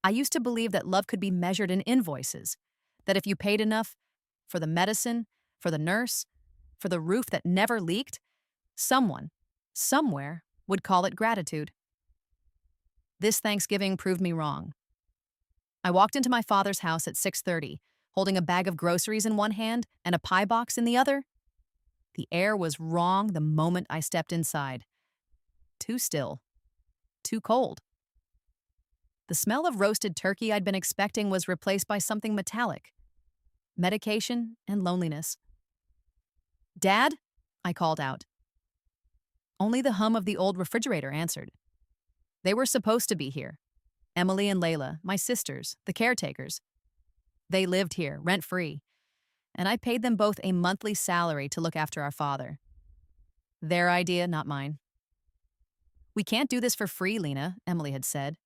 I used to believe that love could be measured in invoices, that if you paid enough for the medicine, for the nurse, for the roof that never leaked, someone, somewhere, would call it gratitude. This Thanksgiving proved me wrong. I walked into my father's house at 6:30, holding a bag of groceries in one hand and a pie box in the other. The air was wrong the moment I stepped inside. Too still, too cold. The smell of roasted turkey I'd been expecting was replaced by something metallic: medication and loneliness. "Dad?" I called out. Only the hum of the old refrigerator answered. They were supposed to be here. Emily and Layla, my sisters, the caretakers. They lived here, rent-free, and I paid them both a monthly salary to look after our father. Their idea, not mine. "We can't do this for free, Lena," Emily had said.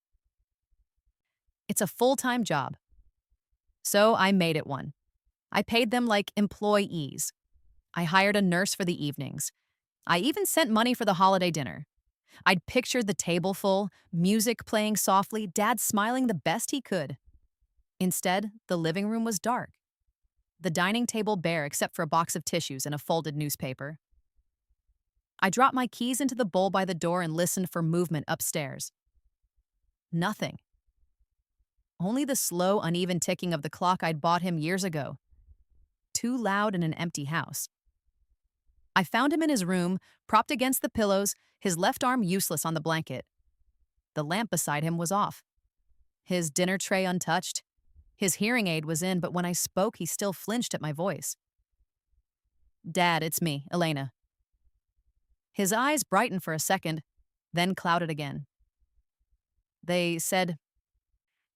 "It's a full-time job." So I made it one. I paid them like employees. I hired a nurse for the evenings. I even sent money for the holiday dinner. I'd pictured the table full, music playing softly, Dad smiling the best he could. Instead, the living room was dark. The dining table bare except for a box of tissues and a folded newspaper. I dropped my keys into the bowl by the door and listened for movement upstairs. Nothing. Only the slow, uneven ticking of the clock I'd bought him years ago. Too loud in an empty house. I found him in his room, propped against the pillows, his left arm useless on the blanket. The lamp beside him was off. His dinner tray untouched. His hearing aid was in, but when I spoke, he still flinched at my voice. "Dad, it's me, Elena." His eyes brightened for a second, then clouded again. "They said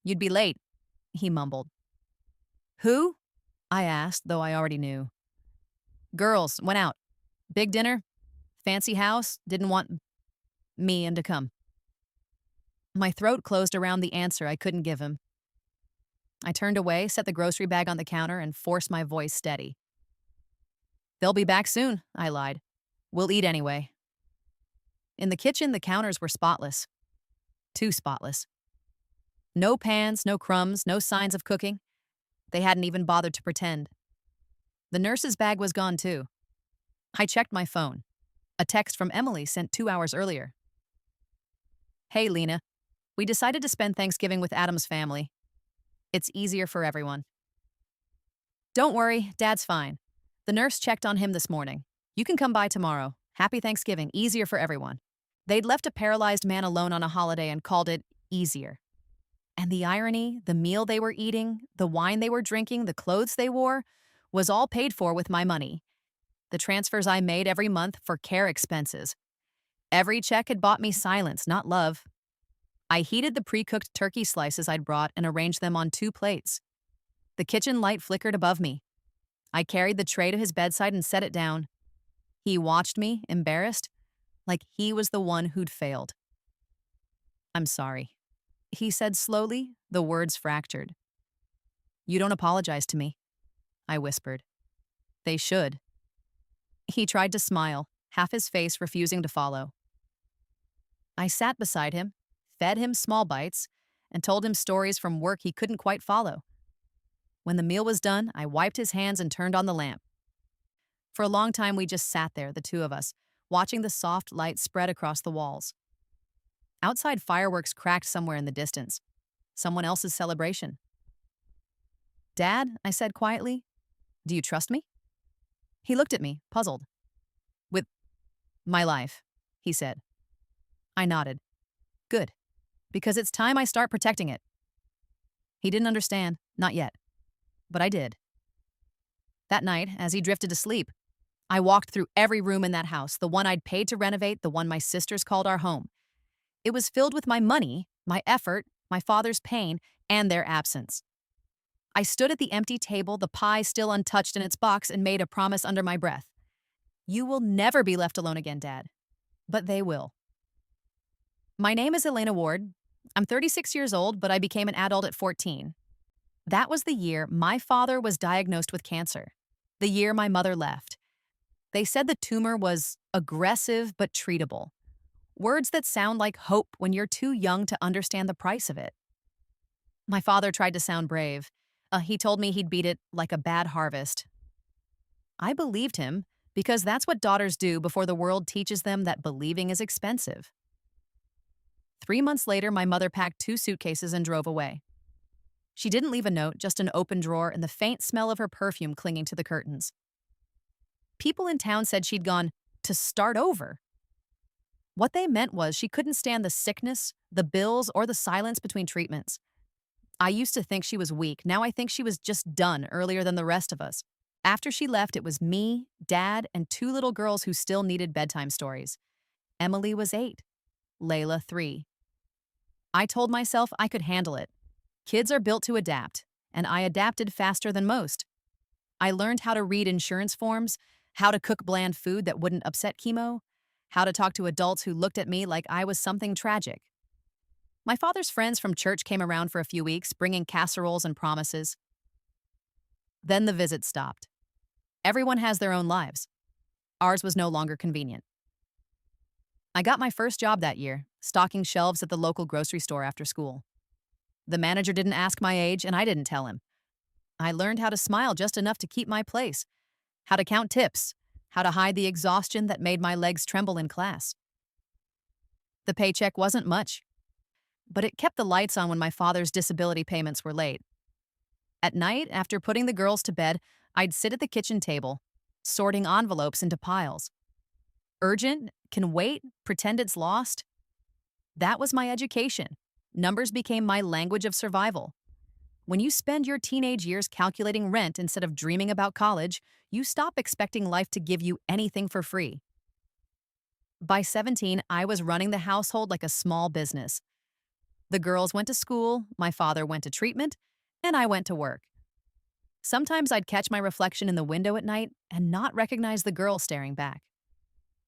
you'd be late," he mumbled. "Who?" I asked, though I already knew. "Girls, went out. Big dinner, fancy house, didn't want me and to come." My throat closed around the answer I couldn't give him. I turned away, set the grocery bag on the counter, and forced my voice steady. "They'll be back soon," I lied. "We'll eat anyway." In the kitchen, the counters were spotless. Too spotless. No pans, no crumbs, no signs of cooking. They hadn't even bothered to pretend. The nurse's bag was gone too. I checked my phone. A text from Emily sent 2 hours earlier. "Hey, Lena. We decided to spend Thanksgiving with Adam's family. It's easier for everyone." "Don't worry, Dad's fine. The nurse checked on him this morning. You can come by tomorrow. Happy Thanksgiving, easier for everyone." They'd left a paralyzed man alone on a holiday and called it easier. And the irony, the meal they were eating, the wine they were drinking, the clothes they wore, was all paid for with my money. The transfers I made every month for care expenses. Every check had bought me silence, not love. I heated the pre-cooked turkey slices I'd brought and arranged them on 2 plates. The kitchen light flickered above me. I carried the tray to his bedside and set it down. He watched me, embarrassed, like he was the one who'd failed. "I'm sorry," he said slowly, the words fractured. "You don't apologize to me," I whispered. "They should." He tried to smile, half his face refusing to follow. I sat beside him, fed him small bites, and told him stories from work he couldn't quite follow. When the meal was done, I wiped his hands and turned on the lamp. For a long time, we just sat there, the two of us, watching the soft light spread across the walls. Outside fireworks cracked somewhere in the distance. Someone else's celebration. "Dad," I said quietly, "do you trust me?" He looked at me, puzzled. "With my life," he said. I nodded. "Good, because it's time I start protecting it." He didn't understand, not yet. But I did. That night, as he drifted to sleep, I walked through every room in that house, the one I'd paid to renovate, the one my sisters called our home. It was filled with my money, my effort, my father's pain, and their absence. I stood at the empty table, the pie still untouched in its box, and made a promise under my breath. "You will never be left alone again, Dad." But they will. My name is Elena Ward. I'm 36 years old, but I became an adult at 14. That was the year my father was diagnosed with cancer. The year my mother left. They said the tumor was aggressive but treatable. Words that sound like hope when you're too young to understand the price of it. My father tried to sound brave. He told me he'd beat it like a bad harvest. I believed him because that's what daughters do before the world teaches them that believing is expensive. 3 months later, my mother packed 2 suitcases and drove away. She didn't leave a note, just an open drawer and the faint smell of her perfume clinging to the curtains. People in town said she'd gone to start over. What they meant was she couldn't stand the sickness, the bills, or the silence between treatments. I used to think she was weak. Now I think she was just done earlier than the rest of us. After she left, it was me, Dad, and 2 little girls who still needed bedtime stories. Emily was 8, Layla 3. I told myself I could handle it. Kids are built to adapt, and I adapted faster than most. I learned how to read insurance forms, how to cook bland food that wouldn't upset chemo, how to talk to adults who looked at me like I was something tragic. My father's friends from church came around for a few weeks, bringing casseroles and promises. Then the visits stopped. Everyone has their own lives. Ours was no longer convenient. I got my first job that year, stocking shelves at the local grocery store after school. The manager didn't ask my age, and I didn't tell him. I learned how to smile just enough to keep my place, how to count tips, how to hide the exhaustion that made my legs tremble in class. The paycheck wasn't much, but it kept the lights on when my father's disability payments were late. At night, after putting the girls to bed, I'd sit at the kitchen table, sorting envelopes into piles. Urgent, can wait, pretend it's lost. That was my education. Numbers became my language of survival. When you spend your teenage years calculating rent instead of dreaming about college, you stop expecting life to give you anything for free. By 17, I was running the household like a small business. The girls went to school, my father went to treatment, and I went to work. Sometimes I'd catch my reflection in the window at night and not recognize the girl staring back.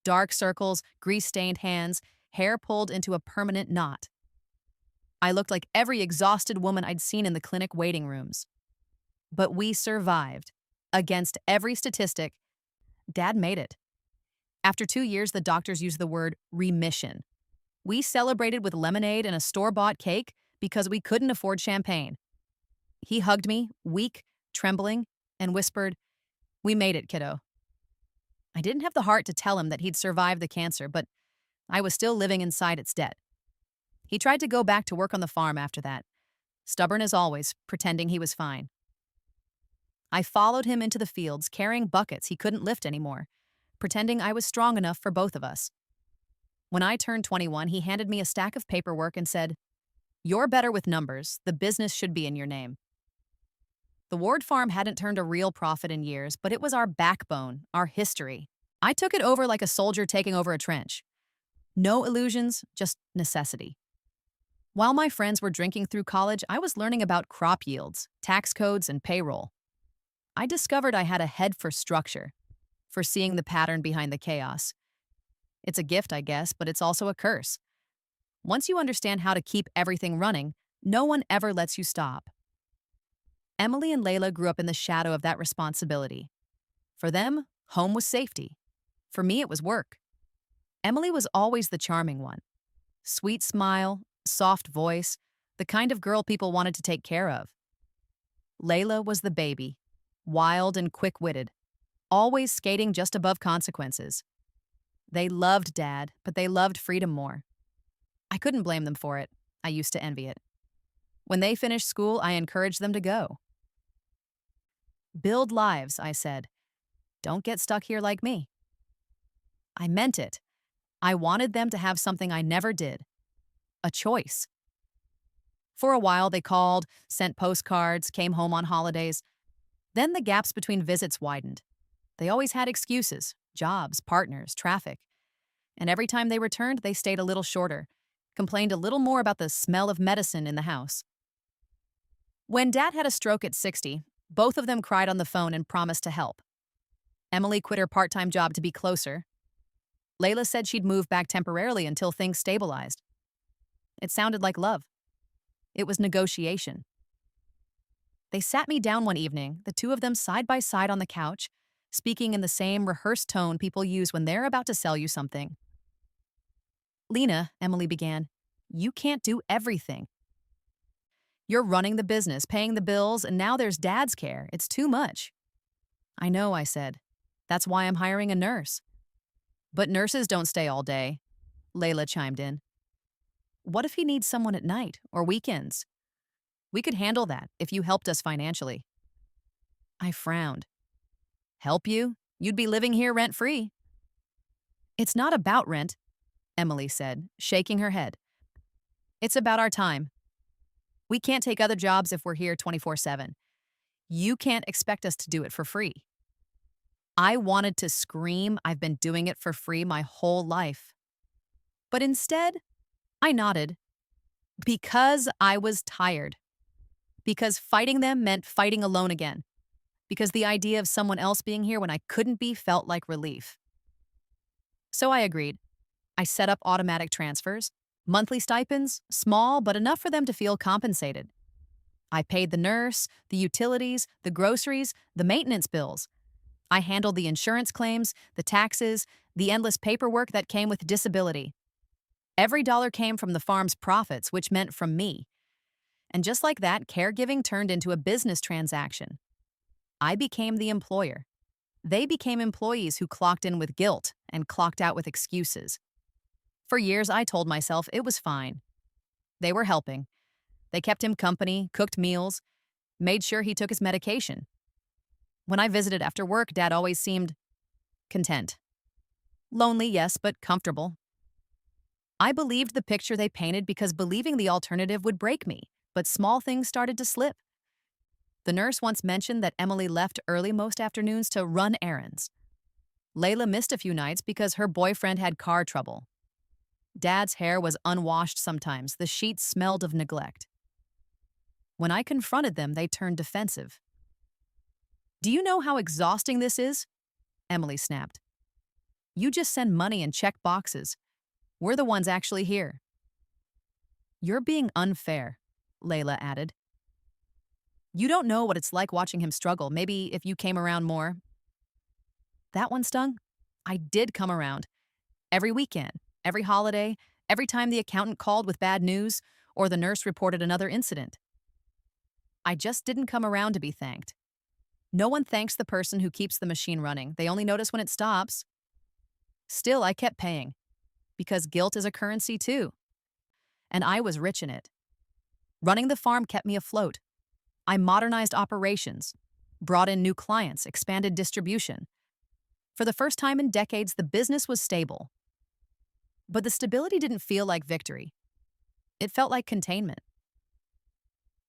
Dark circles, grease-stained hands, hair pulled into a permanent knot. I looked like every exhausted woman I'd seen in the clinic waiting rooms. But we survived. Against every statistic, Dad made it. After 2 years, the doctors used the word remission. We celebrated with lemonade and a store-bought cake because we couldn't afford champagne. He hugged me, weak, trembling, and whispered, "We made it, kiddo." I didn't have the heart to tell him that he'd survived the cancer, but I was still living inside its debt. He tried to go back to work on the farm after that, stubborn as always, pretending he was fine. I followed him into the fields, carrying buckets he couldn't lift anymore, pretending I was strong enough for both of us. When I turned 21, he handed me a stack of paperwork and said, "You're better with numbers. The business should be in your name." The Ward farm hadn't turned a real profit in years, but it was our backbone, our history. I took it over like a soldier taking over a trench. No illusions, just necessity. While my friends were drinking through college, I was learning about crop yields, tax codes, and payroll. I discovered I had a head for structure, for seeing the pattern behind the chaos. It's a gift, I guess, but it's also a curse. Once you understand how to keep everything running, no one ever lets you stop. Emily and Layla grew up in the shadow of that responsibility. For them, home was safety. For me, it was work. Emily was always the charming one. Sweet smile, soft voice, the kind of girl people wanted to take care of. Layla was the baby, wild and quick-witted, always skating just above consequences. They loved Dad, but they loved freedom more. I couldn't blame them for it. I used to envy it. When they finished school, I encouraged them to go. Build lives, I said. Don't get stuck here like me. I meant it. I wanted them to have something I never did. A choice. For a while, they called, sent postcards, came home on holidays. Then the gaps between visits widened. They always had excuses, jobs, partners, traffic. And every time they returned, they stayed a little shorter, complained a little more about the smell of medicine in the house. When Dad had a stroke at 60, both of them cried on the phone and promised to help. Emily quit her part-time job to be closer. Layla said she'd move back temporarily until things stabilized. It sounded like love. It was negotiation. They sat me down one evening, the two of them side by side on the couch, speaking in the same rehearsed tone people use when they're about to sell you something. "Lena," Emily began, "you can't do everything." You're running the business, paying the bills, and now there's dad's care. It's too much. I know, I said. That's why I'm hiring a nurse. But nurses don't stay all day, Layla chimed in. What if he needs someone at night or weekends? We could handle that if you helped us financially. I frowned. Help you? You'd be living here rent-free. It's not about rent, Emily said, shaking her head. It's about our time. We can't take other jobs if we're here 24/7. You can't expect us to do it for free. I wanted to scream I've been doing it for free my whole life. But instead, I nodded. Because I was tired. Because fighting them meant fighting alone again. Because the idea of someone else being here when I couldn't be felt like relief. So I agreed. I set up automatic transfers, monthly stipends, small but enough for them to feel compensated. I paid the nurse, the utilities, the groceries, the maintenance bills. I handled the insurance claims, the taxes, the endless paperwork that came with disability. Every dollar came from the farm's profits, which meant from me. And just like that, caregiving turned into a business transaction. I became the employer. They became employees who clocked in with guilt and clocked out with excuses. For years, I told myself it was fine. They were helping. They kept him company, cooked meals, made sure he took his medication. When I visited after work, Dad always seemed content. Lonely, yes, but comfortable. I believed the picture they painted because believing the alternative would break me, but small things started to slip. The nurse once mentioned that Emily left early most afternoons to run errands. Layla missed a few nights because her boyfriend had car trouble. Dad's hair was unwashed sometimes. The sheets smelled of neglect. When I confronted them, they turned defensive. Do you know how exhausting this is? Emily snapped. You just send money and check boxes. We're the ones actually here. You're being unfair, Layla added. You don't know what it's like watching him struggle. Maybe if you came around more. That one stung? I did come around. Every weekend, every holiday, every time the accountant called with bad news or the nurse reported another incident. I just didn't come around to be thanked. No one thanks the person who keeps the machine running. They only notice when it stops. Still, I kept paying. Because guilt is a currency too. And I was rich in it. Running the farm kept me afloat. I modernized operations, brought in new clients, expanded distribution. For the first time in decades, the business was stable. But the stability didn't feel like victory. It felt like containment.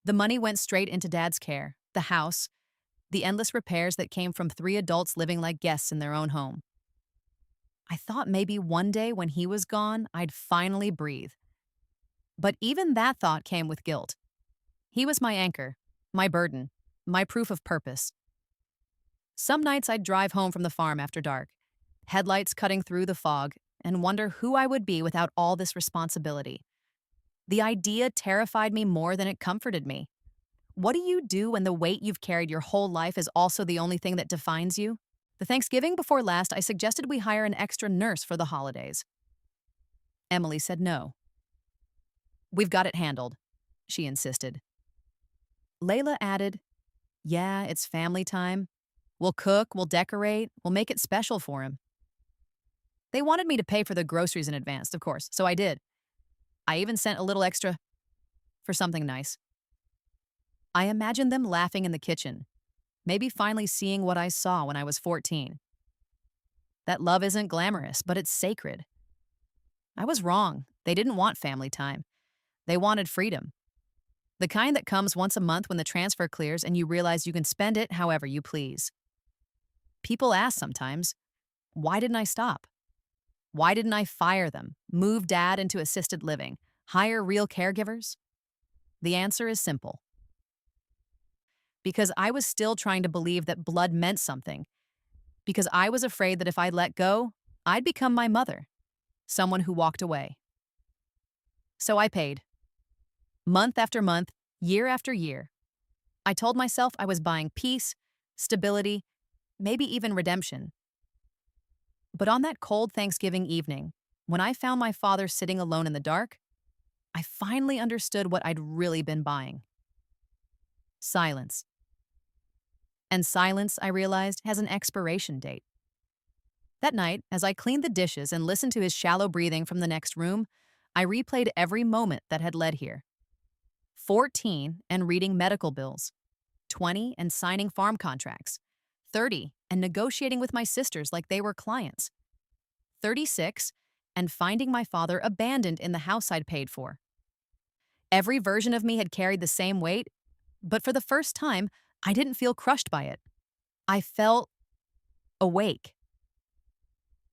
The money went straight into Dad's care, the house, the endless repairs that came from 3 adults living like guests in their own home. I thought maybe one day when he was gone, I'd finally breathe. But even that thought came with guilt. He was my anchor, my burden, my proof of purpose. Some nights I'd drive home from the farm after dark, headlights cutting through the fog, and wonder who I would be without all this responsibility. The idea terrified me more than it comforted me. What do you do when the weight you've carried your whole life is also the only thing that defines you? The Thanksgiving before last, I suggested we hire an extra nurse for the holidays. Emily said no. We've got it handled, she insisted. Layla added, yeah, it's family time. We'll cook, we'll decorate, we'll make it special for him. They wanted me to pay for the groceries in advance, of course, so I did. I even sent a little extra for something nice. I imagined them laughing in the kitchen, maybe finally seeing what I saw when I was 14. That love isn't glamorous, but it's sacred. I was wrong. They didn't want family time. They wanted freedom. The kind that comes once a month when the transfer clears and you realize you can spend it however you please. People ask sometimes, why didn't I stop? Why didn't I fire them, move Dad into assisted living, hire real caregivers? The answer is simple. Because I was still trying to believe that blood meant something. Because I was afraid that if I let go, I'd become my mother, someone who walked away. So I paid. Month after month, year after year. I told myself I was buying peace, stability, maybe even redemption. But on that cold Thanksgiving evening, when I found my father sitting alone in the dark, I finally understood what I'd really been buying. Silence. And silence, I realized, has an expiration date. That night, as I cleaned the dishes and listened to his shallow breathing from the next room, I replayed every moment that had led here. 14 and reading medical bills, 20 and signing farm contracts, 30 and negotiating with my sisters like they were clients, 36 and finding my father abandoned in the house I'd paid for. Every version of me had carried the same weight, but for the first time, I didn't feel crushed by it. I felt awake.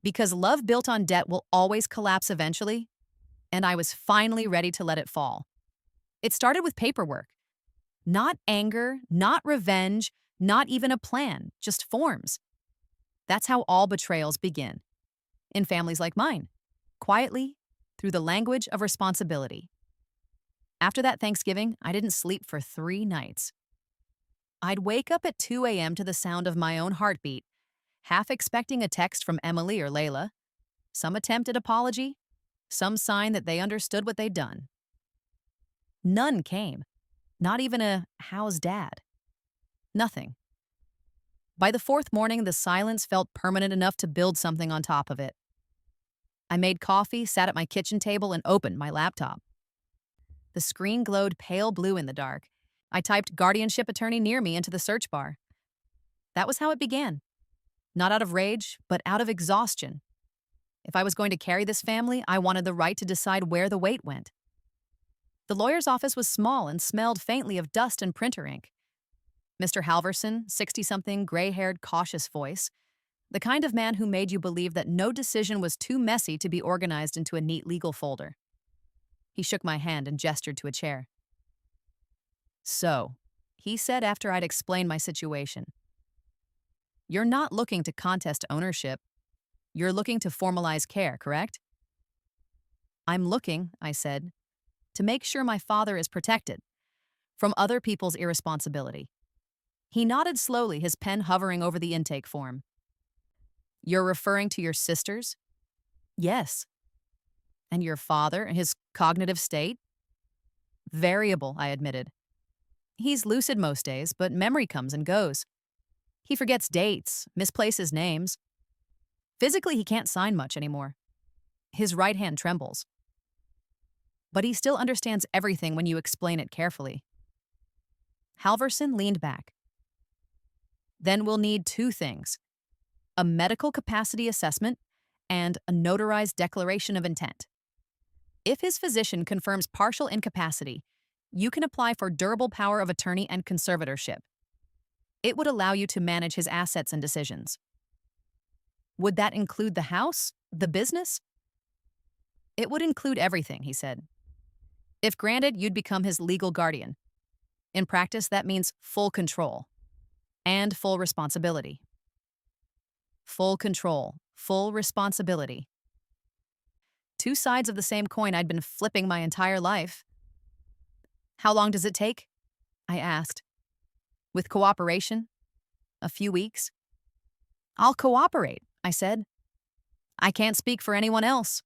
Because love built on debt will always collapse eventually, and I was finally ready to let it fall. It started with paperwork. Not anger, not revenge, not even a plan, just forms. That's how all betrayals begin. In families like mine, quietly, through the language of responsibility. After that Thanksgiving, I didn't sleep for 3 nights. I'd wake up at 2 a.m. to the sound of my own heartbeat, half expecting a text from Emily or Layla, some attempt at apology, some sign that they understood what they'd done. None came. Not even a, "How's Dad?" Nothing. By the 4th morning, the silence felt permanent enough to build something on top of it. I made coffee, sat at my kitchen table, and opened my laptop. The screen glowed pale blue in the dark. I typed guardianship attorney near me into the search bar. That was how it began. Not out of rage, but out of exhaustion. If I was going to carry this family, I wanted the right to decide where the weight went. The lawyer's office was small and smelled faintly of dust and printer ink. Mr. Halverson, 60-something, gray-haired, cautious voice, the kind of man who made you believe that no decision was too messy to be organized into a neat legal folder. He shook my hand and gestured to a chair. "So," he said after I'd explained my situation, "you're not looking to contest ownership. You're looking to formalize care, correct?" "I'm looking," I said, "to make sure my father is protected from other people's irresponsibility." He nodded slowly, his pen hovering over the intake form. "You're referring to your sisters?" "Yes." "And your father, his cognitive state?" "Variable," I admitted. "He's lucid most days, but memory comes and goes. He forgets dates, misplaces names. Physically, he can't sign much anymore. His right hand trembles. But he still understands everything when you explain it carefully." Halverson leaned back. "Then we'll need 2 things. A medical capacity assessment and a notarized declaration of intent. If his physician confirms partial incapacity, you can apply for durable power of attorney and conservatorship. It would allow you to manage his assets and decisions." "Would that include the house? The business?" "It would include everything," he said. "If granted, you'd become his legal guardian. In practice, that means full control and full responsibility." Full control, full responsibility. 2 sides of the same coin I'd been flipping my entire life. "How long does it take?" I asked. "With cooperation? A few weeks?" "I'll cooperate," I said. "I can't speak for anyone else."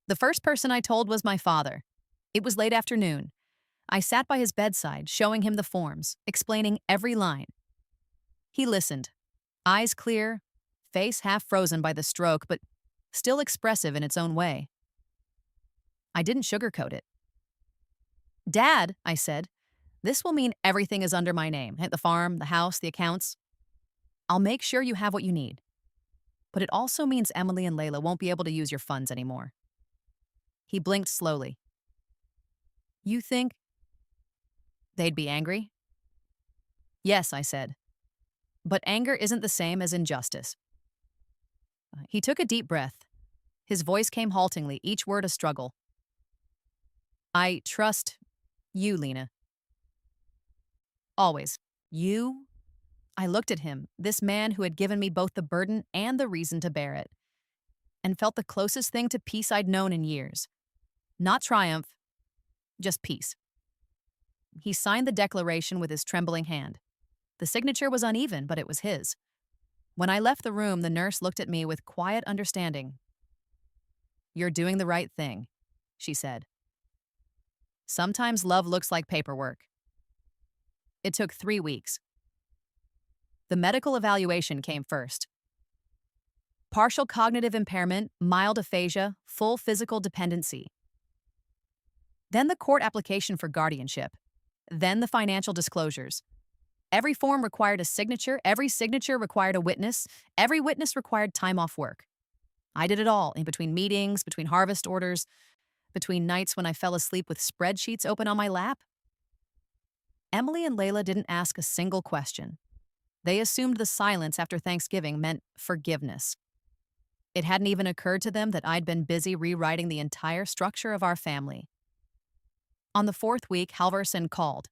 The first person I told was my father. It was late afternoon. I sat by his bedside, showing him the forms, explaining every line. He listened, eyes clear, face half frozen by the stroke, but still expressive in its own way. I didn't sugarcoat it. "Dad," I said, "this will mean everything is under my name, the farm, the house, the accounts. I'll make sure you have what you need. But it also means Emily and Layla won't be able to use your funds anymore." He blinked slowly. "You think they'd be angry?" "Yes," I said. "But anger isn't the same as injustice." He took a deep breath. His voice came haltingly, each word a struggle. "I trust you, Lena. Always. You?" I looked at him, this man who had given me both the burden and the reason to bear it, and felt the closest thing to peace I'd known in years. Not triumph, just peace. He signed the declaration with his trembling hand. The signature was uneven, but it was his. When I left the room, the nurse looked at me with quiet understanding. "You're doing the right thing," she said. "Sometimes love looks like paperwork." It took 3 weeks. The medical evaluation came first. Partial cognitive impairment, mild aphasia, full physical dependency. Then the court application for guardianship. Then the financial disclosures. Every form required a signature, every signature required a witness, every witness required time off work. I did it all, in between meetings, between harvest orders, between nights when I fell asleep with spreadsheets open on my lap. Emily and Layla didn't ask a single question. They assumed the silence after Thanksgiving meant forgiveness. It hadn't even occurred to them that I'd been busy rewriting the entire structure of our family. On the 4th week, Halverson called.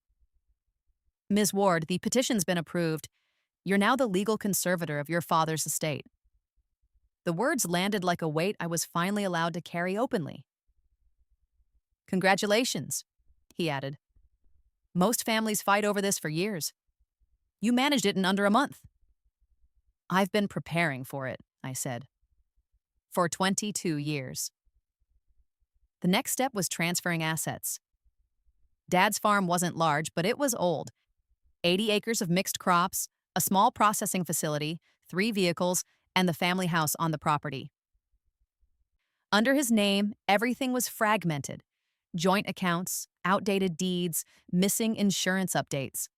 "Ms. Ward, the petition's been approved. You're now the legal conservator of your father's estate." The words landed like a weight I was finally allowed to carry openly. "Congratulations," he added. "Most families fight over this for years. You managed it in under a month." "I've been preparing for it," I said. "For 22 years. The next step was transferring assets. Dad's farm wasn't large, but it was old. 80 acres of mixed crops, a small processing facility, 3 vehicles, and the family house on the property. Under his name, everything was fragmented. Joint accounts, outdated deeds, missing insurance updates.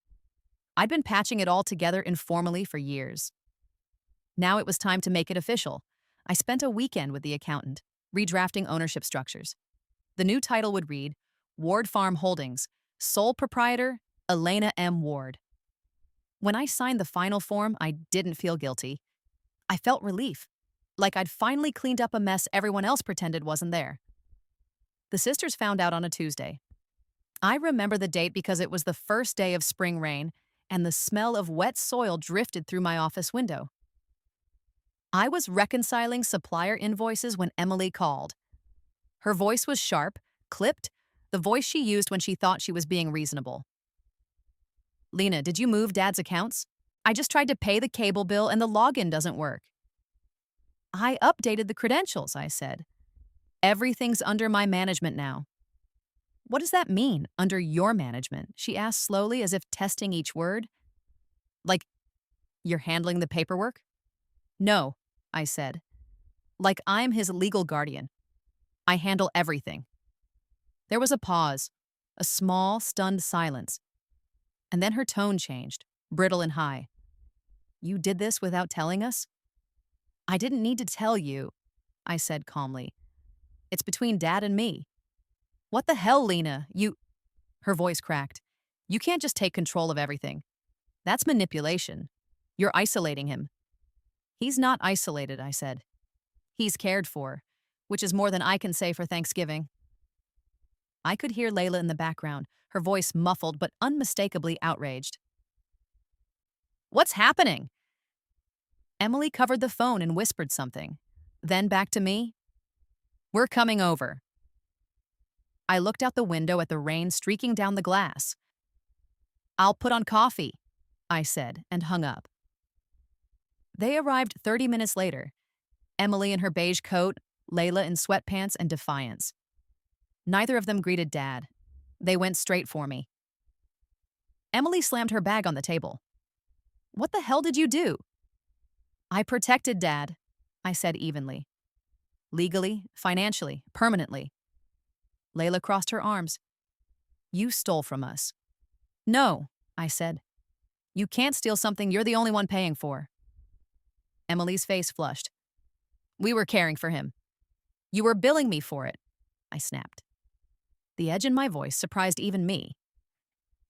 I'd been patching it all together informally for years. Now it was time to make it official. I spent a weekend with the accountant, redrafting ownership structures. The new title would read, Ward Farm Holdings, sole proprietor, Elena M. Ward. When I signed the final form, I didn't feel guilty. I felt relief, like I'd finally cleaned up a mess everyone else pretended wasn't there. The sisters found out on a Tuesday. I remember the date because it was the first day of spring rain, and the smell of wet soil drifted through my office window. I was reconciling supplier invoices when Emily called. Her voice was sharp, clipped, the voice she used when she thought she was being reasonable. "Lena, did you move Dad's accounts? I just tried to pay the cable bill and the login doesn't work." "I updated the credentials," I said. "Everything's under my management now." "What does that mean, under your management?" she asked slowly, as if testing each word. "Like, you're handling the paperwork?" "No," I said. "Like I'm his legal guardian. I handle everything." There was a pause, a small, stunned silence. And then her tone changed, brittle and high. "You did this without telling us?" "I didn't need to tell you," I said calmly. "It's between Dad and me." "What the hell, Lena? Her voice cracked. "You can't just take control of everything. That's manipulation. You're isolating him." "He's not isolated," I said. "He's cared for, which is more than I can say for Thanksgiving." I could hear Layla in the background, her voice muffled but unmistakably outraged. "What's happening?" Emily covered the phone and whispered something. Then back to me. "We're coming over." I looked out the window at the rain streaking down the glass. "I'll put on coffee," I said, and hung up. They arrived 30 minutes later. Emily in her beige coat, Layla in sweatpants and defiance. Neither of them greeted Dad. They went straight for me. Emily slammed her bag on the table. "What the hell did you do?" "I protected Dad," I said evenly. "Legally, financially, permanently." Layla crossed her arms. "You stole from us." "No," I said. "You can't steal something you're the only one paying for." Emily's face flushed. "We were caring for him. You were billing me for it," I snapped. The edge in my voice surprised even me.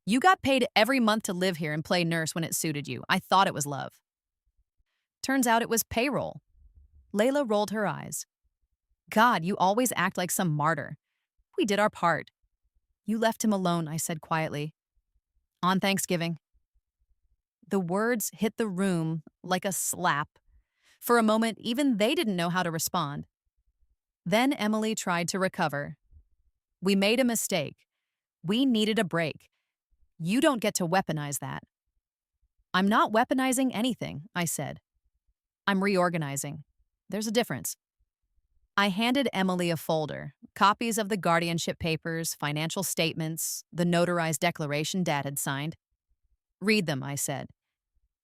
"You got paid every month to live here and play nurse when it suited you. I thought it was love." Turns out it was payroll. Layla rolled her eyes. "God, you always act like some martyr. We did our part." "You left him alone," I said quietly. "On Thanksgiving." The words hit the room like a slap. For a moment, even they didn't know how to respond. Then Emily tried to recover. "We made a mistake. We needed a break. You don't get to weaponize that." "I'm not weaponizing anything," I said. "I'm reorganizing. There's a difference." I handed Emily a folder, copies of the guardianship papers, financial statements, the notarized declaration Dad had signed. Read them, I said.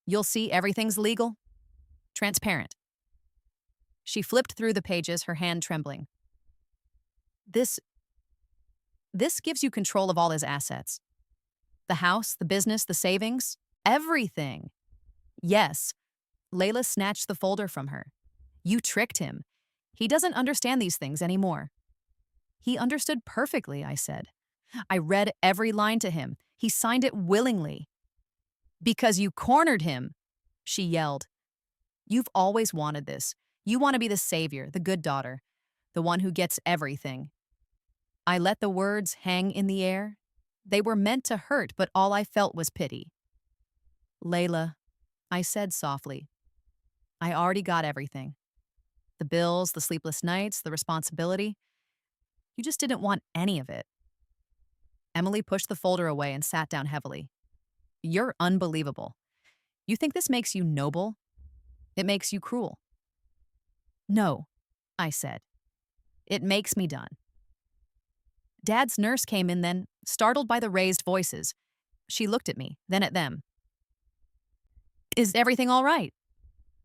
You'll see everything's legal, transparent. She flipped through the pages, her hand trembling. This, this gives you control of all his assets. The house, the business, the savings, everything. Yes. Layla snatched the folder from her. You tricked him. He doesn't understand these things anymore. He understood perfectly, I said. I read every line to him. He signed it willingly. Because you cornered him, she yelled. You've always wanted this. You want to be the savior, the good daughter, the one who gets everything. I let the words hang in the air. They were meant to hurt, but all I felt was pity. Layla, I said softly, I already got everything. The bills, the sleepless nights, the responsibility. You just didn't want any of it. Emily pushed the folder away and sat down heavily. You're unbelievable. You think this makes you noble? It makes you cruel. No, I said. It makes me done. Dad's nurse came in then, startled by the raised voices. She looked at me, then at them. Is everything all right?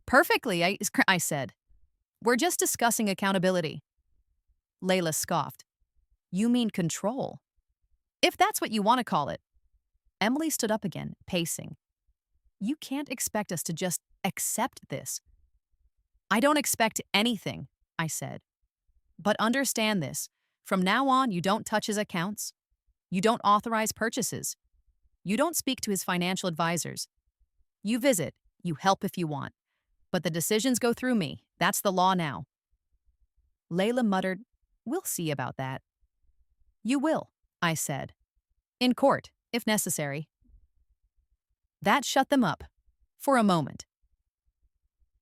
Perfectly, I said. We're just discussing accountability. Layla scoffed. You mean control? If that's what you want to call it. Emily stood up again, pacing. You can't expect us to just accept this. I don't expect anything, I said. But understand this. From now on, you don't touch his accounts. You don't authorize purchases. You don't speak to his financial advisors. You visit. You help if you want. But the decisions go through me. That's the law now. Layla muttered, We'll see about that. You will, I said. In court, if necessary. That shut them up. For a moment.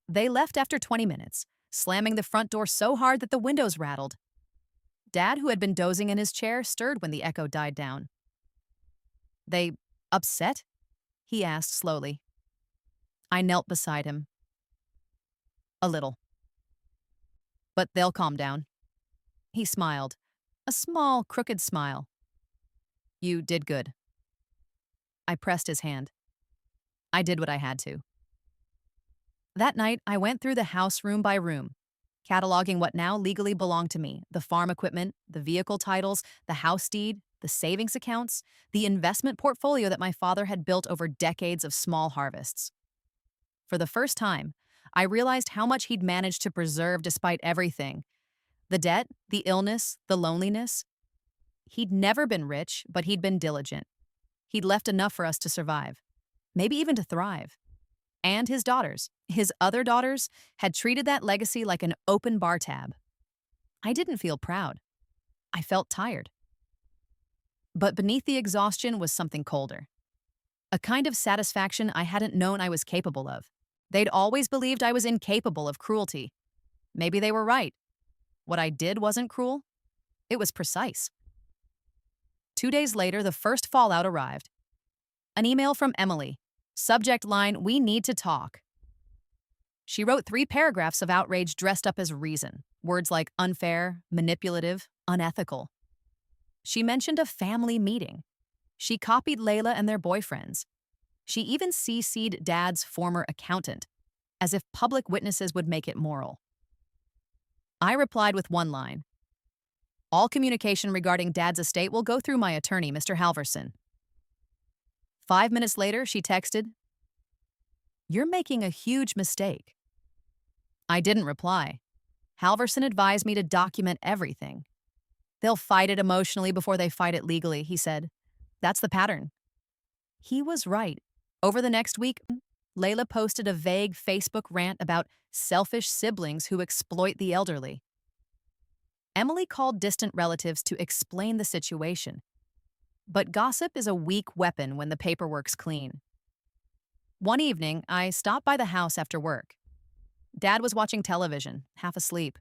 They left after 20 minutes, slamming the front door so hard that the windows rattled. Dad, who had been dozing in his chair, stirred when the echo died down. They upset? He asked slowly. I knelt beside him. A little. But they'll calm down. He smiled, a small, crooked smile. You did good. I pressed his hand. I did what I had to. That night, I went through the house room by room, cataloging what now legally belonged to me, the farm equipment, the vehicle titles, the house deed, the savings accounts, the investment portfolio that my father had built over decades of small harvests. For the first time, I realized how much he'd managed to preserve despite everything. The debt, the illness, the loneliness. He'd never been rich, but he'd been diligent. He'd left enough for us to survive, maybe even to thrive. And his daughters, his other daughters, had treated that legacy like an open bar tab. I didn't feel proud. I felt tired. But beneath the exhaustion was something colder. A kind of satisfaction I hadn't known I was capable of. They'd always believed I was incapable of cruelty. Maybe they were right. What I did wasn't cruel. It was precise. 2 days later, the first fallout arrived. An email from Emily. Subject line, we need to talk. She wrote 3 paragraphs of outrage dressed up as reason. Words like unfair, manipulative, unethical. She mentioned a family meeting. She copied Layla and their boyfriends. She even CC'd Dad's former accountant, as if public witnesses would make it moral. I replied with one line. All communication regarding Dad's estate will go through my attorney, Mr. Halverson. 5 minutes later, she texted, You're making a huge mistake. I didn't reply. Halverson advised me to document everything. They'll fight it emotionally before they fight it legally, he said. That's the pattern. He was right. Over the next week, Layla posted a vague Facebook rant about selfish siblings who exploit the elderly. Emily called distant relatives to explain the situation. But gossip is a weak weapon when the paperwork's clean. One evening, I stopped by the house after work. Dad was watching television, half asleep.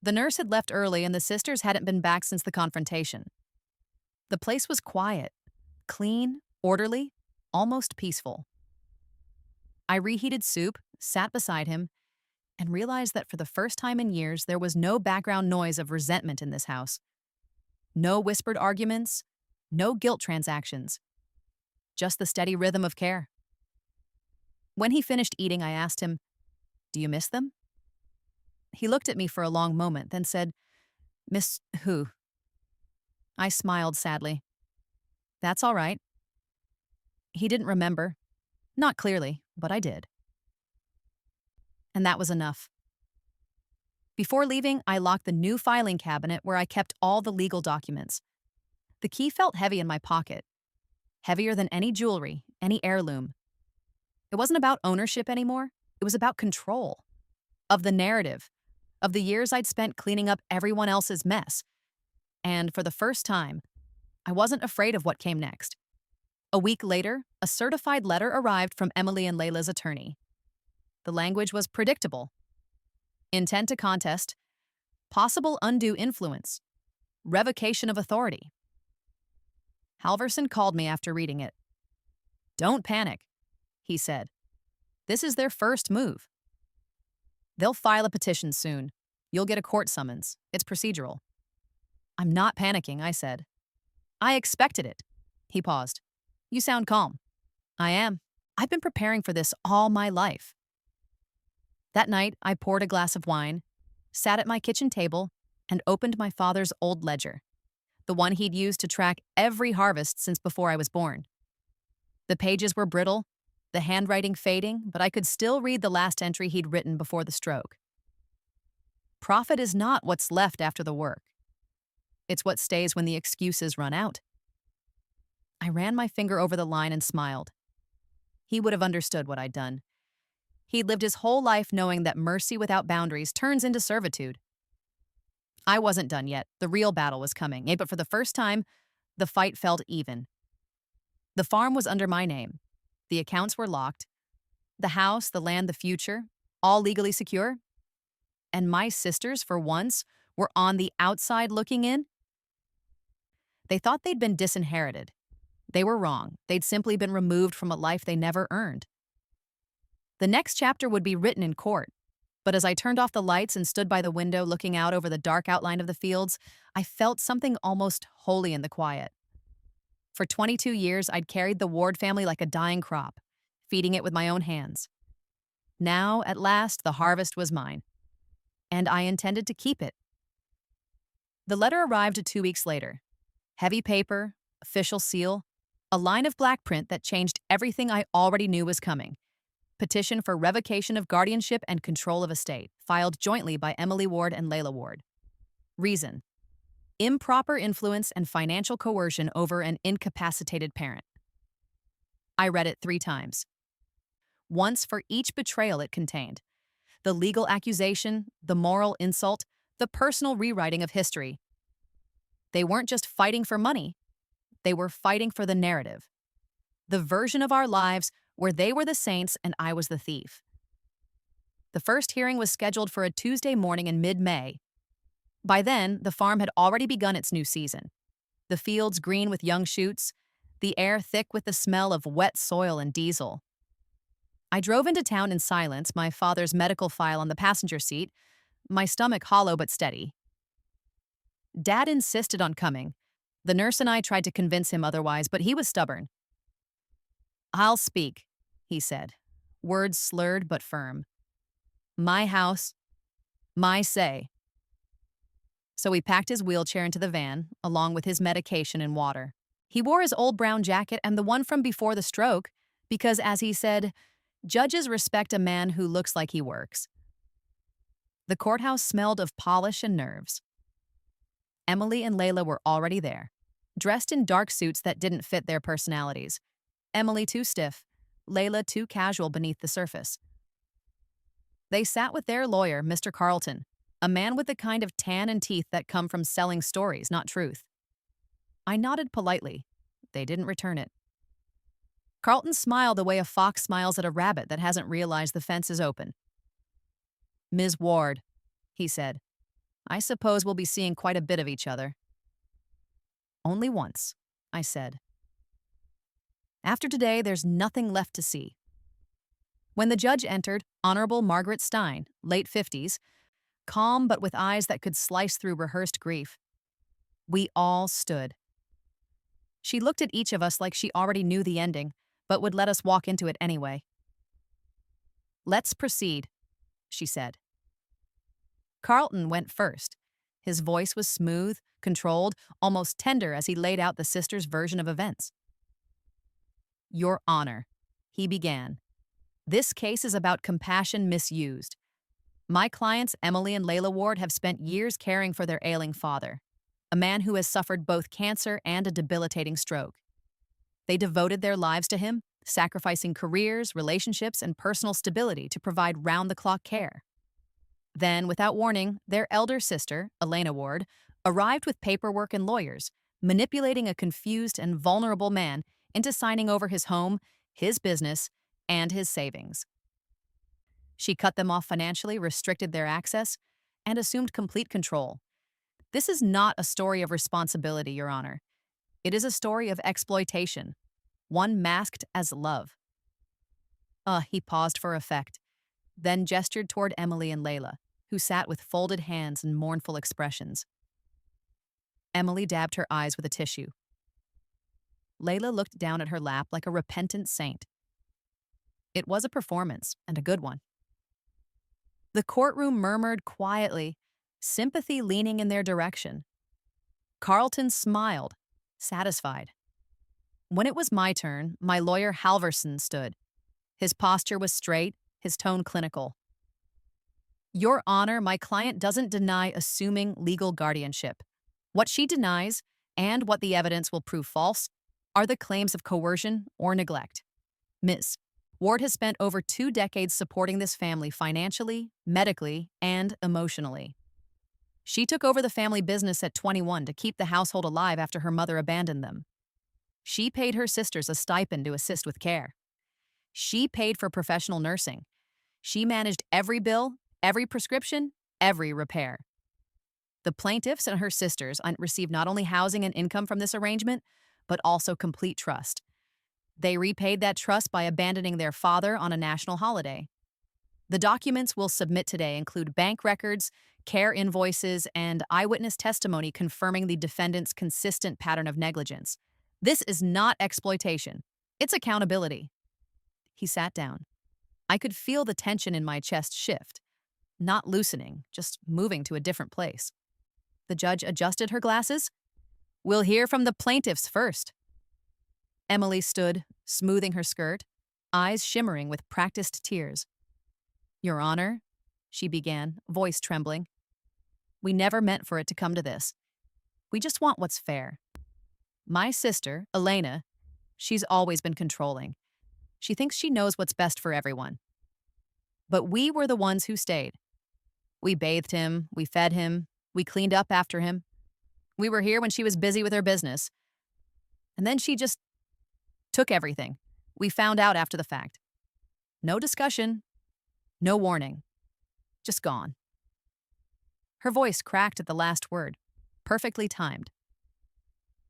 The nurse had left early and the sisters hadn't been back since the confrontation. The place was quiet, clean, orderly, almost peaceful. I reheated soup, sat beside him, and realized that for the first time in years there was no background noise of resentment in this house. No whispered arguments, no guilt transactions. just the steady rhythm of care. When he finished eating, I asked him, "Do you miss them?" He looked at me for a long moment, then said, "Miss who?" I smiled sadly. "That's all right." He didn't remember. Not clearly, but I did. And that was enough. Before leaving, I locked the new filing cabinet where I kept all the legal documents. The key felt heavy in my pocket, heavier than any jewelry, any heirloom. It wasn't about ownership anymore. It was about control. Of the narrative, of the years I'd spent cleaning up everyone else's mess. And for the first time, I wasn't afraid of what came next. A week later, a certified letter arrived from Emily and Layla's attorney. The language was predictable. Intent to contest, possible undue influence, revocation of authority. Halverson called me after reading it. "Don't panic," he said. "This is their first move. They'll file a petition soon. You'll get a court summons. It's procedural." "I'm not panicking," I said. "I expected it." He paused. "You sound calm." "I am. I've been preparing for this all my life." That night, I poured a glass of wine, sat at my kitchen table, and opened my father's old ledger, the one he'd used to track every harvest since before I was born. The pages were brittle, the handwriting fading, but I could still read the last entry he'd written before the stroke. Profit is not what's left after the work. It's what stays when the excuses run out. I ran my finger over the line and smiled. He would have understood what I'd done. He'd lived his whole life knowing that mercy without boundaries turns into servitude. I wasn't done yet. The real battle was coming, but for the first time, the fight felt even. The farm was under my name. The accounts were locked. The house, the land, the future, all legally secure. And my sisters, for once, were on the outside looking in. They thought they'd been disinherited. They were wrong. They'd simply been removed from a life they never earned. The next chapter would be written in court, but as I turned off the lights and stood by the window looking out over the dark outline of the fields, I felt something almost holy in the quiet. For 22 years, I'd carried the Ward family like a dying crop, feeding it with my own hands. Now, at last, the harvest was mine, and I intended to keep it. The letter arrived 2 weeks later. Heavy paper, official seal, a line of black print that changed everything I already knew was coming. Petition for revocation of guardianship and control of estate, filed jointly by Emily Ward and Layla Ward. Reason: improper influence and financial coercion over an incapacitated parent. I read it 3 times. Once for each betrayal it contained: the legal accusation, the moral insult, the personal rewriting of history. They weren't just fighting for money. They were fighting for the narrative. The version of our lives where they were the saints and I was the thief. The first hearing was scheduled for a Tuesday morning in mid-May. By then, the farm had already begun its new season. The fields green with young shoots, the air thick with the smell of wet soil and diesel. I drove into town in silence, my father's medical file on the passenger seat, my stomach hollow but steady. Dad insisted on coming. The nurse and I tried to convince him otherwise, but he was stubborn. "I'll speak," he said, words slurred but firm. "My house, my say." So he packed his wheelchair into the van, along with his medication and water. He wore his old brown jacket and the one from before the stroke, because, as he said, judges respect a man who looks like he works. The courthouse smelled of polish and nerves. Emily and Layla were already there, dressed in dark suits that didn't fit their personalities. Emily too stiff, Layla too casual beneath the surface. They sat with their lawyer, Mr. Carlton, a man with the kind of tan and teeth that come from selling stories, not truth. I nodded politely. They didn't return it. Carlton smiled the way a fox smiles at a rabbit that hasn't realized the fence is open. "Ms. Ward," he said, "I suppose we'll be seeing quite a bit of each other." "Only once," I said. After today, there's nothing left to see. When the judge entered, Honorable Margaret Stein, late 50s, calm but with eyes that could slice through rehearsed grief, we all stood. She looked at each of us like she already knew the ending, but would let us walk into it anyway. "Let's proceed," she said. Carlton went first. His voice was smooth, controlled, almost tender as he laid out the sisters' version of events. "Your Honor," he began, "this case is about compassion misused. My clients, Emily and Layla Ward, have spent years caring for their ailing father, a man who has suffered both cancer and a debilitating stroke. They devoted their lives to him, sacrificing careers, relationships, and personal stability to provide round-the-clock care. Then, without warning, their elder sister, Elena Ward, arrived with paperwork and lawyers, manipulating a confused and vulnerable man into signing over his home, his business, and his savings. She cut them off financially, restricted their access, and assumed complete control. This is not a story of responsibility, Your Honor. It is a story of exploitation, one masked as love." He paused for effect, then gestured toward Emily and Layla, who sat with folded hands and mournful expressions. Emily dabbed her eyes with a tissue. Layla looked down at her lap like a repentant saint. It was a performance, and a good one. The courtroom murmured quietly, sympathy leaning in their direction. Carlton smiled, satisfied. When it was my turn, my lawyer Halverson stood. His posture was straight, his tone clinical. "Your Honor, my client doesn't deny assuming legal guardianship. What she denies, and what the evidence will prove false, are the claims of coercion or neglect. Ms. Ward has spent over 2 decades supporting this family financially, medically, and emotionally. She took over the family business at 21 to keep the household alive after her mother abandoned them. She paid her sisters a stipend to assist with care. She paid for professional nursing. She managed every bill, every prescription, every repair. The plaintiffs and her sisters received not only housing and income from this arrangement, but also complete trust. They repaid that trust by abandoning their father on a national holiday. The documents we'll submit today include bank records, care invoices, and eyewitness testimony confirming the defendant's consistent pattern of negligence. This is not exploitation. It's accountability." He sat down. I could feel the tension in my chest shift, not loosening, just moving to a different place. The judge adjusted her glasses. "We'll hear from the plaintiffs first." Emily stood, smoothing her skirt, eyes shimmering with practiced tears. "Your Honor," she began, voice trembling, "we never meant for it to come to this. We just want what's fair. My sister, Elena, she's always been controlling. She thinks she knows what's best for everyone. But we were the ones who stayed. We bathed him, we fed him, we cleaned up after him. We were here when she was busy with her business. And then she just took everything. We found out after the fact. No discussion, no warning. Just gone." Her voice cracked at the last word, perfectly timed.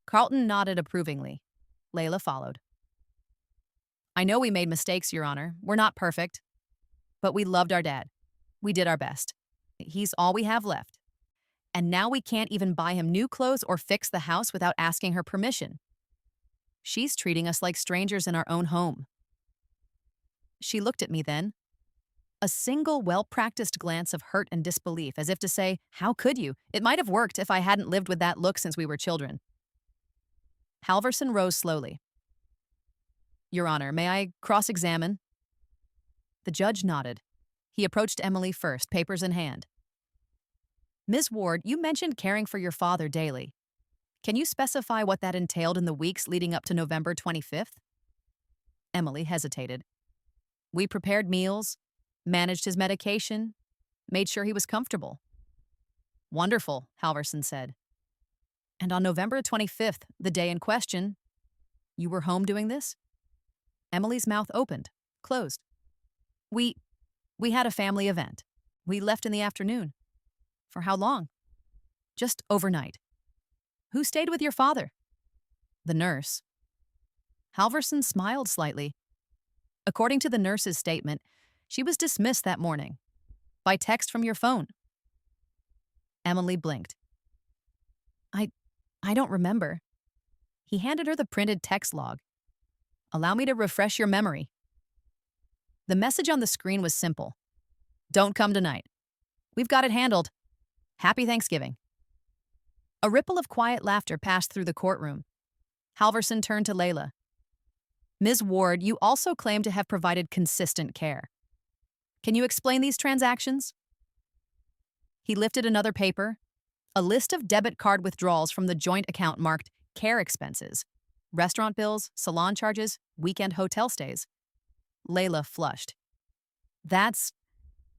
Carlton nodded approvingly. Layla followed. "I know we made mistakes, Your Honor. We're not perfect. But we loved our dad. We did our best. He's all we have left. And now we can't even buy him new clothes or fix the house without asking her permission. She's treating us like strangers in our own home." She looked at me then. A single well-practiced glance of hurt and disbelief, as if to say, "How could you? It might have worked if I hadn't lived with that look since we were children." Halverson rose slowly. "Your Honor, may I cross-examine?" The judge nodded. He approached Emily first, papers in hand. "Ms. Ward, you mentioned caring for your father daily. Can you specify what that entailed in the weeks leading up to November 25th? Emily hesitated. "We prepared meals, managed his medication, made sure he was comfortable." "Wonderful," Halverson said. "And on November 25th, the day in question, you were home doing this?" Emily's mouth opened, closed. We had a family event. We left in the afternoon." "For how long?" "Just overnight." "Who stayed with your father?" "The nurse." Halverson smiled slightly. "According to the nurse's statement, she was dismissed that morning. By text from your phone." Emily blinked. I don't remember." He handed her the printed text log. Allow me to refresh your memory. The message on the screen was simple. Don't come tonight. We've got it handled. Happy Thanksgiving. A ripple of quiet laughter passed through the courtroom. Halverson turned to Layla. Ms. Ward, you also claim to have provided consistent care. Can you explain these transactions? He lifted another paper, a list of debit card withdrawals from the joint account marked care expenses, restaurant bills, salon charges, weekend hotel stays. Layla flushed.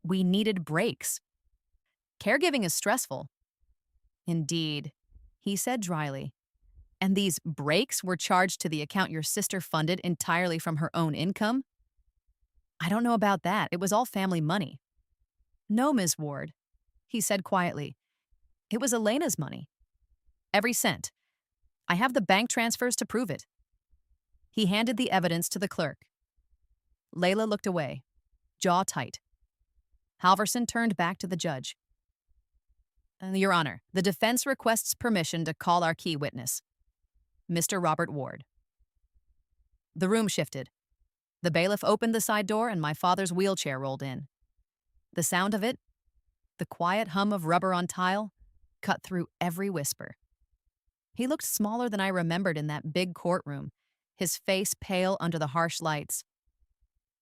We needed breaks. Caregiving is stressful. Indeed, he said dryly. And these breaks were charged to the account your sister funded entirely from her own income? I don't know about that. It was all family money. No, Ms. Ward, he said quietly. It was Elena's money. Every cent. I have the bank transfers to prove it. He handed the evidence to the clerk. Layla looked away, jaw tight. Halverson turned back to the judge. Your Honor, the defense requests permission to call our key witness, Mr. Robert Ward. The room shifted. The bailiff opened the side door and my father's wheelchair rolled in. The sound of it, the quiet hum of rubber on tile, cut through every whisper. He looked smaller than I remembered in that big courtroom, his face pale under the harsh lights.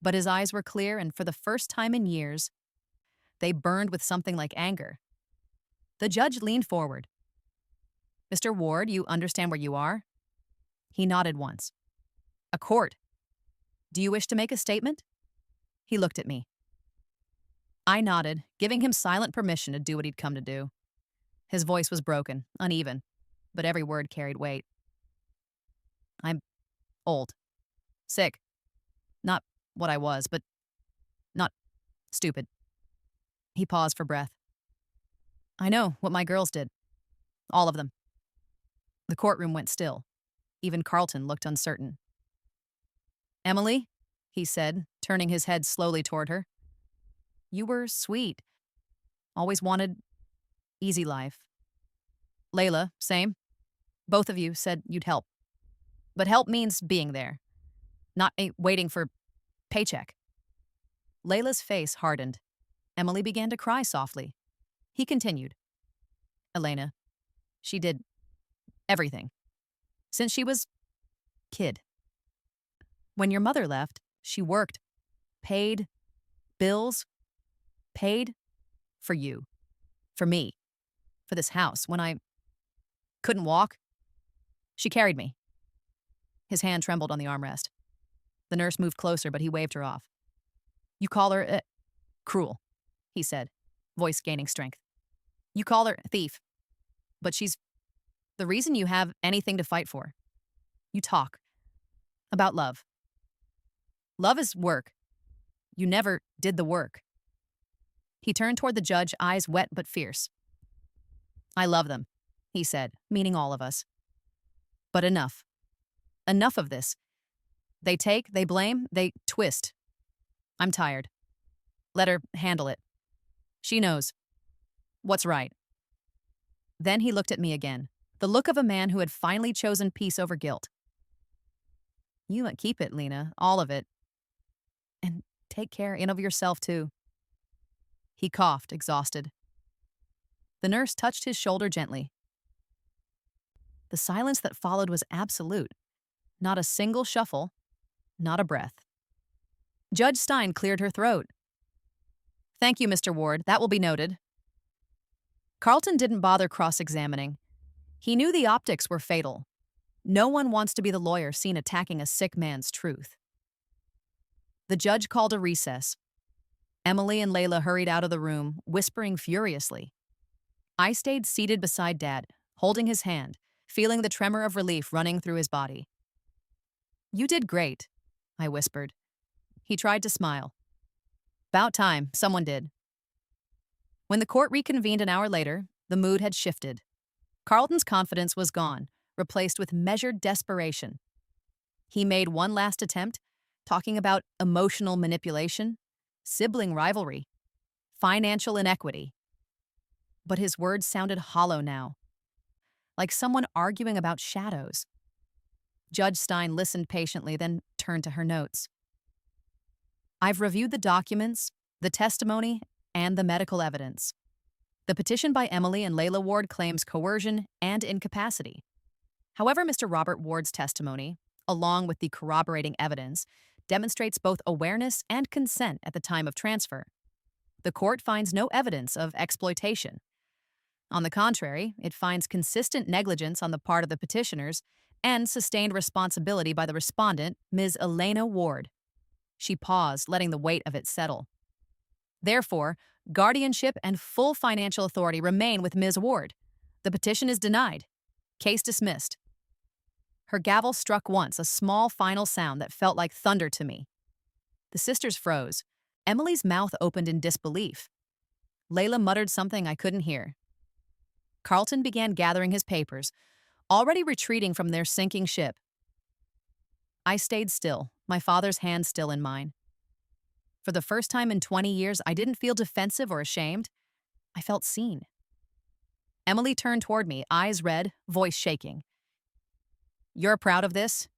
But his eyes were clear, and for the first time in years, they burned with something like anger. The judge leaned forward. Mr. Ward, you understand where you are? He nodded once. A court. Do you wish to make a statement? He looked at me. I nodded, giving him silent permission to do what he'd come to do. His voice was broken, uneven, but every word carried weight. I'm old. Sick. Not what I was, but not stupid. He paused for breath. I know what my girls did. All of them. The courtroom went still. Even Carlton looked uncertain. Emily, he said, turning his head slowly toward her. You were sweet. Always wanted easy life. Layla, same. Both of you said you'd help. But help means being there, not waiting for paycheck. Layla's face hardened. Emily began to cry softly. He continued. Elena, she did everything. Since she was kid. When your mother left, she worked, paid, bills, paid for you, for me, for this house. When I couldn't walk, she carried me. His hand trembled on the armrest. The nurse moved closer, but he waved her off. You call her cruel, he said, voice gaining strength. You call her a thief, but she's the reason you have anything to fight for. You talk about love. Love is work. You never did the work. He turned toward the judge, eyes wet but fierce. I love them, he said, meaning all of us. But enough. Enough of this. They take, they blame, they twist. I'm tired. Let her handle it. She knows what's right. Then he looked at me again, the look of a man who had finally chosen peace over guilt. You keep it, Lena, all of it. And take care of yourself, too. He coughed, exhausted. The nurse touched his shoulder gently. The silence that followed was absolute. Not a single shuffle, not a breath. Judge Stein cleared her throat. Thank you, Mr. Ward. That will be noted. Carlton didn't bother cross-examining. He knew the optics were fatal. No one wants to be the lawyer seen attacking a sick man's truth. The judge called a recess. Emily and Layla hurried out of the room, whispering furiously. I stayed seated beside Dad, holding his hand, feeling the tremor of relief running through his body. You did great, I whispered. He tried to smile. About time, someone did. When the court reconvened an hour later, the mood had shifted. Carlton's confidence was gone, replaced with measured desperation. He made one last attempt, talking about emotional manipulation, sibling rivalry, financial inequity. But his words sounded hollow now, like someone arguing about shadows. Judge Stein listened patiently, then turned to her notes. I've reviewed the documents, the testimony, and the medical evidence. The petition by Emily and Layla Ward claims coercion and incapacity. However, Mr. Robert Ward's testimony, along with the corroborating evidence, demonstrates both awareness and consent at the time of transfer. The court finds no evidence of exploitation. On the contrary, it finds consistent negligence on the part of the petitioners and sustained responsibility by the respondent, Ms. Elena Ward. She paused, letting the weight of it settle. Therefore, guardianship and full financial authority remain with Ms. Ward. The petition is denied. Case dismissed. Her gavel struck once, a small final sound that felt like thunder to me. The sisters froze. Emily's mouth opened in disbelief. Layla muttered something I couldn't hear. Carlton began gathering his papers, already retreating from their sinking ship. I stayed still, my father's hand still in mine. For the first time in 20 years, I didn't feel defensive or ashamed. I felt seen. Emily turned toward me, eyes red, voice shaking. You're proud of this?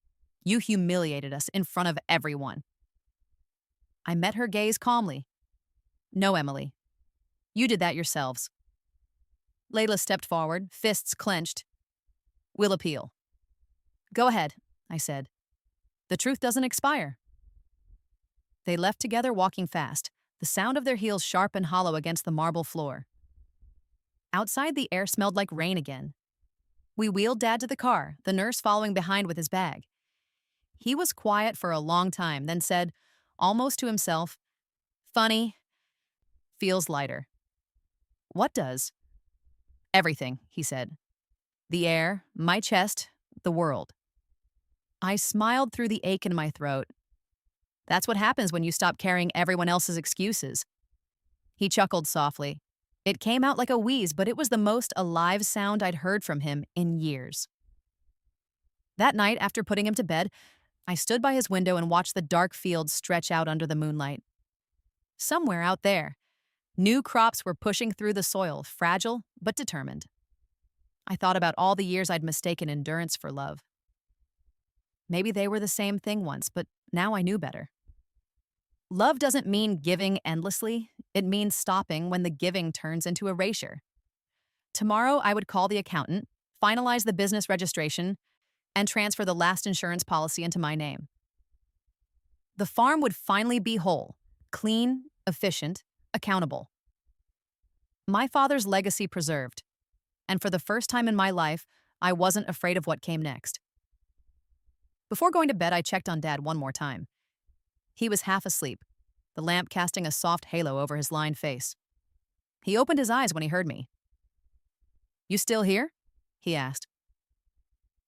You humiliated us in front of everyone. I met her gaze calmly. No, Emily. You did that yourselves. Layla stepped forward, fists clenched. We'll appeal. Go ahead, I said. The truth doesn't expire. They left together, walking fast, the sound of their heels sharp and hollow against the marble floor. Outside, the air smelled like rain again. We wheeled Dad to the car, the nurse following behind with his bag. He was quiet for a long time, then said, almost to himself, funny. Feels lighter. What does? Everything, he said. The air, my chest, the world. I smiled through the ache in my throat. That's what happens when you stop carrying everyone else's excuses. He chuckled softly. It came out like a wheeze, but it was the most alive sound I'd heard from him in years. That night, after putting him to bed, I stood by his window and watched the dark fields stretch out under the moonlight. Somewhere out there, new crops were pushing through the soil, fragile but determined. I thought about all the years I'd mistaken endurance for love. Maybe they were the same thing once, but now I knew better. Love doesn't mean giving endlessly. It means stopping when the giving turns into erasure. Tomorrow, I would call the accountant, finalize the business registration, and transfer the last insurance policy into my name. The farm would finally be whole, clean, efficient, accountable. My father's legacy preserved, and for the first time in my life, I wasn't afraid of what came next. Before going to bed, I checked on Dad one more time. He was half asleep, the lamp casting a soft halo over his lined face. He opened his eyes when he heard me. You still here? He asked.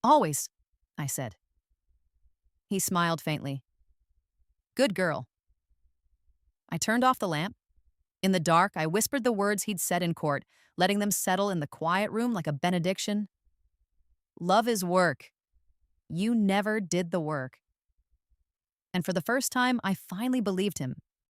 Always, I said. He smiled faintly. Good girl. I turned off the lamp. In the dark, I whispered the words he'd said in court, letting them settle in the quiet room like a benediction. Love is work. You never did the work. And for the first time, I finally believed him.